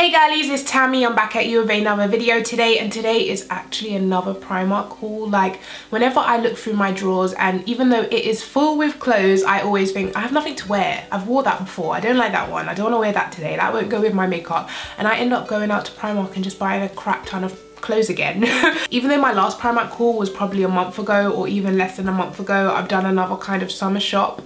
Hey girlies, it's Tammy. I'm back at you with another video today, and today is actually another Primark haul. Like, whenever I look through my drawers, and even though it is full with clothes, I always think I have nothing to wear. I've wore that before. I don't like that one. I don't want to wear that today. That won't go with my makeup. And I end up going out to Primark and just buying a crap ton of clothes again. Even though my last Primark haul was probably a month ago or even less than a month ago, I've done another kind of summer shop.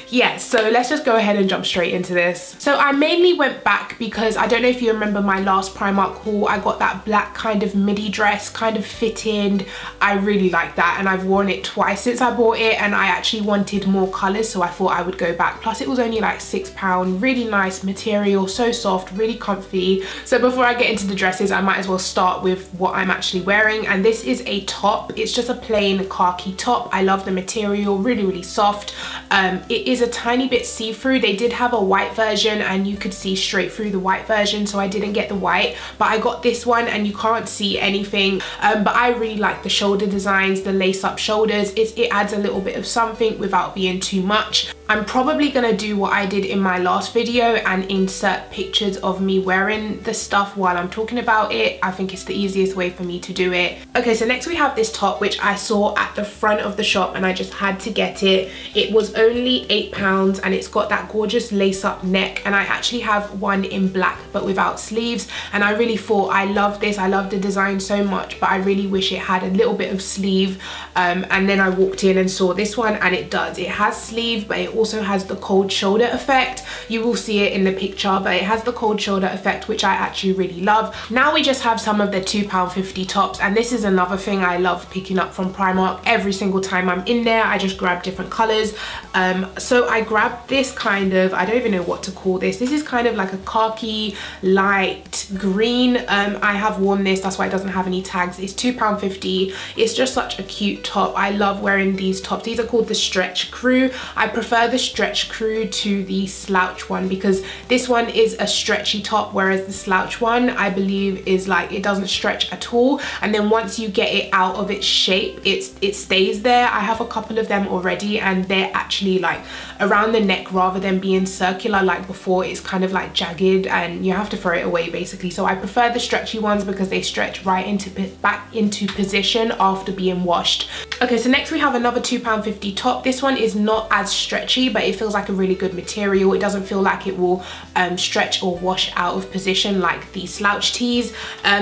Yeah, so let's just go ahead and jump straight into this. So I mainly went back because I don't know if you remember my last Primark haul. I got that black kind of midi dress, kind of fitted. I really like that, and I've worn it twice since I bought it, and I actually wanted more colors, so I thought I would go back. Plus it was only like £6. Really nice material, so soft, really comfy. So before I get into the dresses, I might as well start with what I'm actually wearing, and this is a top. It's just a plain khaki top. I love the material, really soft. It is a tiny bit see-through. They did have a white version and you could see straight through the white version, so I didn't get the white, but I got this one and you can't see anything. But I really like the shoulder designs, the lace-up shoulders. It adds a little bit of something without being too much. I'm probably gonna do what I did in my last video and insert pictures of me wearing the stuff while I'm talking about it. I think it's the easiest way for me to do it. Okay, so next we have this top, which I saw at the front of the shop and I just had to get it. It was only £8 and it's got that gorgeous lace-up neck, and I actually have one in black but without sleeves, and I really thought I love this. I love the design so much, but I really wish it had a little bit of sleeve. And then I walked in and saw this one, and it does. It has sleeve, but it also has the cold shoulder effect. You will see it in the picture, but it has the cold shoulder effect, which I actually really love. Now we just have some of the £2.50 tops, and this is another thing I love picking up from Primark. Every single time I'm in there, I just grab different colors. So I grabbed this kind of, I don't even know what to call this. This is kind of like a khaki light green. I have worn this, that's why it doesn't have any tags. It's £2.50. It's just such a cute top. I love wearing these tops. These are called the stretch crew. I prefer the stretch crew to the slouch one because this one is a stretchy top, whereas the slouch one I believe is like, it doesn't stretch at all, and then once you get it out of its shape, it stays there. I have a couple of them already, and they're actually like around the neck rather than being circular like before. It's kind of like jagged and you have to throw it away basically. So I prefer the stretchy ones because they stretch right back into position after being washed. Okay, so next we have another £2.50 top. This one is not as stretchy, but it feels like a really good material. It doesn't feel like it will stretch or wash out of position like the slouch tees.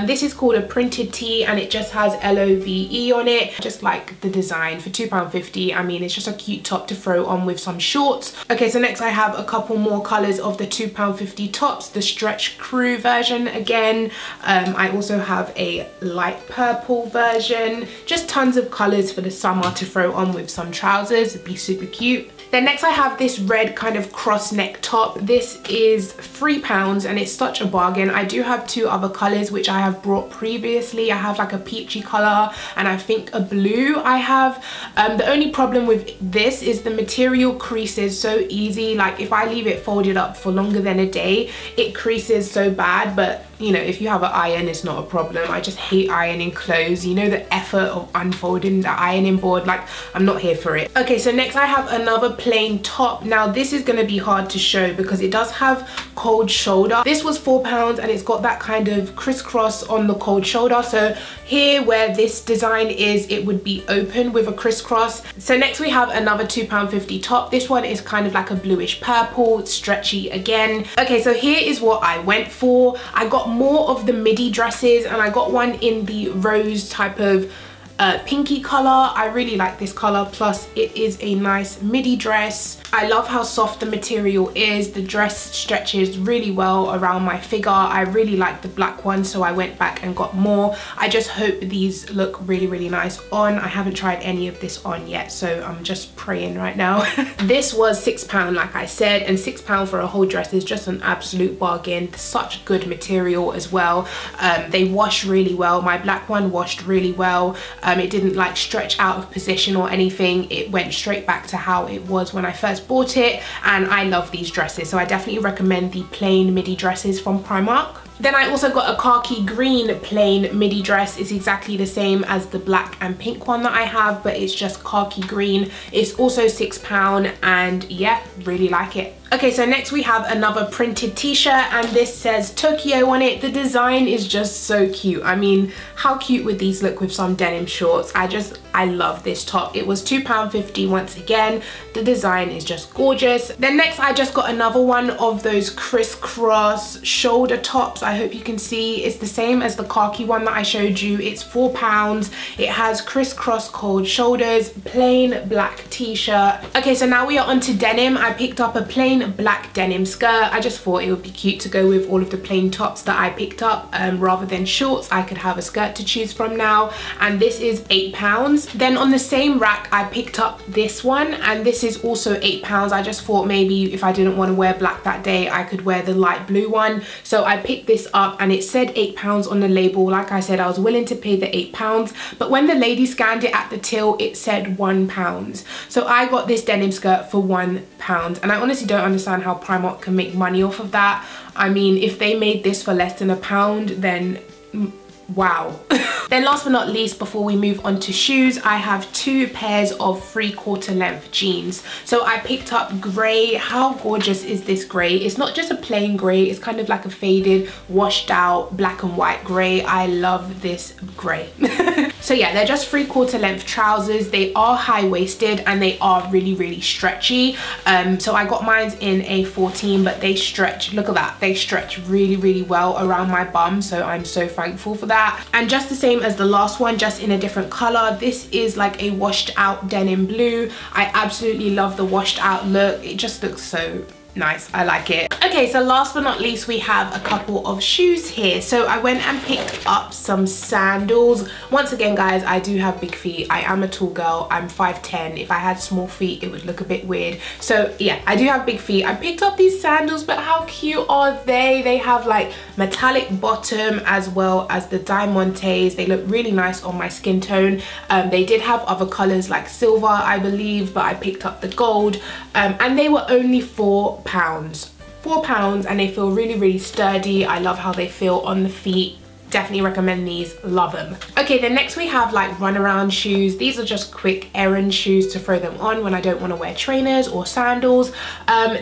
This is called a printed tee, and it just has LOVE on it. Just like the design for £2.50. I mean, it's just a cute top to throw on with some shorts. Okay, so next I have a couple more colors of the £2.50 tops, the stretch crew version again. I also have a light purple version. Just tons of colors for the summer to throw on with some trousers. It'd be super cute. Then next I have this red kind of cross neck top. This is £3 and it's such a bargain. I do have two other colors which I have brought previously. I have like a peachy color and I think a blue I have. The only problem with this is the material creases so easy. Like if I leave it folded up for longer than a day, it creases so bad, but you know, if you have an iron, it's not a problem. I just hate ironing clothes. You know, the effort of unfolding the ironing board, like I'm not here for it. Okay, so next I have another plain top. Now this is gonna be hard to show because it does have cold shoulder. This was £4 and it's got that kind of crisscross on the cold shoulder. So here where this design is, it would be open with a crisscross. So next we have another £2.50 top. This one is kind of like a bluish purple, stretchy again. Okay, so here is what I went for. I got more of the midi dresses and I got one in the rose type of pinky color. I really like this color, plus it is a nice midi dress. I love how soft the material is. The dress stretches really well around my figure. I really like the black one, so I went back and got more. I just hope these look really nice on. I haven't tried any of this on yet, so I'm just praying right now. This was £6 like I said, and £6 for a whole dress is just an absolute bargain. Such good material as well. They wash really well. My black one washed really well. It didn't like stretch out of position or anything. It went straight back to how it was when I first bought it, and I love these dresses, so I definitely recommend the plain midi dresses from Primark. Then I also got a khaki green plain midi dress. It's exactly the same as the black and pink one that I have, but it's just khaki green. It's also £6 and yeah, really like it. Okay, so next we have another printed t-shirt and this says Tokyo on it. The design is just so cute. I mean, how cute would these look with some denim shorts? I love this top. It was £2.50 once again. The design is just gorgeous. Then next I just got another one of those crisscross shoulder tops. I hope you can see. It's the same as the khaki one that I showed you. It's £4. It has crisscross cold shoulders, plain black t-shirt. Okay, so now we are onto denim. I picked up a plain black denim skirt. I just thought it would be cute to go with all of the plain tops that I picked up. Rather than shorts, I could have a skirt to choose from now, and this is £8. Then on the same rack I picked up this one, and this is also £8. I just thought maybe if I didn't want to wear black that day, I could wear the light blue one, so I picked this up and it said £8 on the label. Like I said, I was willing to pay the £8, but when the lady scanned it at the till, it said £1. So I got this denim skirt for £1, and I honestly don't understand how Primark can make money off of that. I mean, if they made this for less than £1, then wow. Then last but not least, before we move on to shoes, I have 2 pairs of 3/4 length jeans. So I picked up grey. How gorgeous is this grey? It's not just a plain grey, it's kind of like a faded, washed out black and white grey. I love this grey. So yeah, they're just 3/4 length trousers. They are high-waisted and they are really stretchy. So I got mine in a 14, but they stretch, look at that, they stretch really well around my bum, so I'm so thankful for that. And just the same as the last one, just in a different color. This is like a washed out denim blue. I absolutely love the washed out look. It just looks so nice. I like it. Okay, so last but not least, we have a couple of shoes here. So I went and picked up some sandals. Once again, guys, I do have big feet. I am a tall girl. I'm 5'10". If I had small feet, it would look a bit weird. So yeah, I do have big feet. I picked up these sandals, but how cute are they? They have like metallic bottom as well as the diamantes. They look really nice on my skin tone. They did have other colors like silver, I believe, but I picked up the gold, and they were only £4, and they feel really sturdy. I love how they feel on the feet. Definitely recommend these, love them. Okay, then next we have like run around shoes. These are just quick errand shoes to throw them on when I don't want to wear trainers or sandals.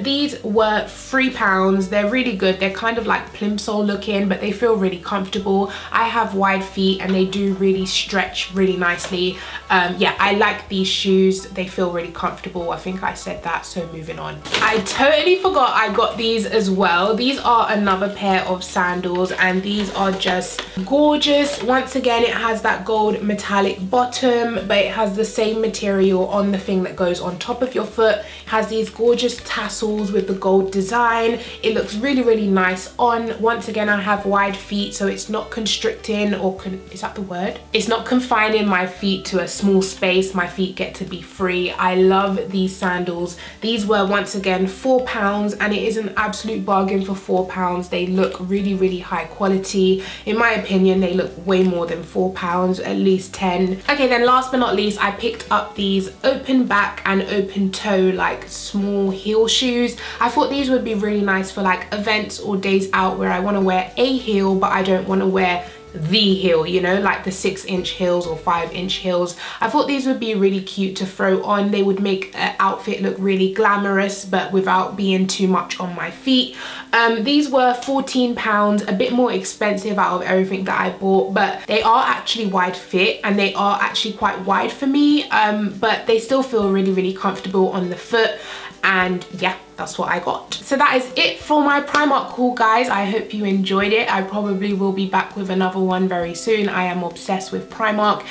These were £3. They're really good. They're kind of like plimsoll looking, but they feel really comfortable. I have wide feet and they do really stretch really nicely. Yeah, I like these shoes. They feel really comfortable. I think I said that, so moving on. I totally forgot I got these as well. These are another pair of sandals and these are just gorgeous. Once again, it has that gold metallic bottom, but it has the same material on the thing that goes on top of your foot. It has these gorgeous tassels with the gold design. It looks really nice on. Once again, I have wide feet, so it's not constricting, or is that the word? It's not confining my feet to a small space. My feet get to be free. I love these sandals. These were once again £4, and it is an absolute bargain for £4. They look really high quality. In my opinion, they look way more than £4, at least 10. Okay, then last but not least, I picked up these open back and open toe like small heel shoes. I thought these would be really nice for like events or days out where I want to wear a heel, but I don't want to wear the heel, you know, like the 6-inch heels or 5-inch heels. I thought these would be really cute to throw on. They would make an outfit look really glamorous, but without being too much on my feet. These were £14, a bit more expensive out of everything that I bought, but they are actually wide fit and they are actually quite wide for me, but they still feel really comfortable on the foot. And yeah, that's what I got. So that is it for my Primark haul, guys. I hope you enjoyed it. I probably will be back with another one very soon. I am obsessed with Primark.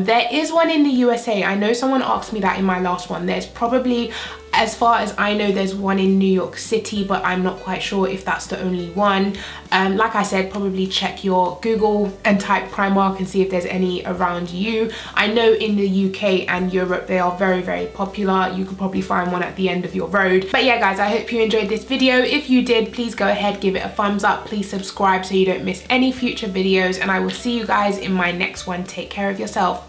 There is one in the USA. I know someone asked me that in my last one. There's probably, as far as I know, there's one in New York City, but I'm not quite sure if that's the only one. Like I said, probably check your Google and type Primark and see if there's any around you. I know in the UK and Europe they are very popular. You could probably find one at the end of your road. But yeah, guys, I hope you enjoyed this video. If you did, please go ahead, give it a thumbs up. Please subscribe so you don't miss any future videos, and I will see you guys in my next one. Take care of yourself.